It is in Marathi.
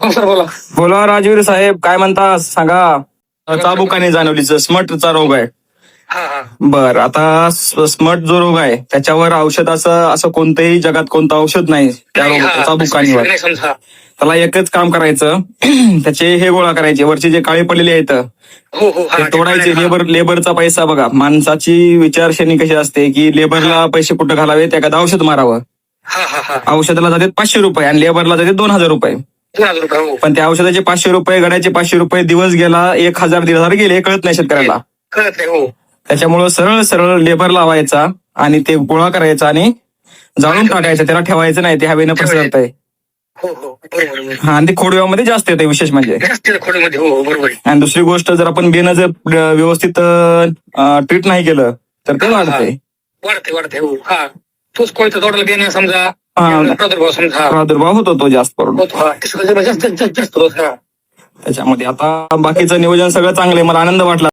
हो सर बोला. बोला राजवीर साहेब, काय म्हणता सांगा. चाबुकाने जाणवलीचं स्मटचा रोग आहे. हा हा बर, आता स्मट जो रोग आहे त्याच्यावर औषध असं कोणतंही जगात कोणतं औषध नाही त्या नाही, रोगावर, हा, चाबुकानीवर. नाही समजा. त्याला एकच काम करायचं, त्याचे हे गोळा करायचे, वरचे जे काळे पडलेले आहेत हो हो हा ते तोडायचे. हा. लेबरचा पैसा बघा, माणसाची विचारश्रेणी कशी असते की लेबरला पैसे कुठं घालावेत, एखादं औषध मारावं. हा हा हा औषधाला जातात 500 रुपये आणि लेबरला जाते 2000 रुपये. 2000 रुपये. हो पण त्या औषधाचे 500 रुपये, गड्याचे 500 रुपये, दिवस गेला 1000 1500 गेले, हे कळत नाही शेतकऱ्याला. कळत नाही. हो त्याच्यामुळं सरळ सरळ लेबर लावायचा आणि ते गोळा करायचा आणि जाळून टाकायचं, त्याला ठेवायचं नाही, ते हवेनं पसरत आहे. हो हो बरोबर. हा, आणि ते खोडव्यामध्ये जास्त येते विशेष म्हणजे. जास्त खोडमध्ये. हो बरोबर. आणि दुसरी गोष्ट, जर आपण बेनं जर व्यवस्थित ट्रीट नाही केलं तर ते वाढते. वाढते. हो हा तोच कोणत्या तोडाला बेणे समजा प्रादुर्भाव समजा प्रादुर्भाव होतो तो जास्त करून होतो. हा जास्त होत. हा त्याच्यामध्ये. आता बाकीचं नियोजन सगळं चांगलं आहे, मला आनंद वाटला.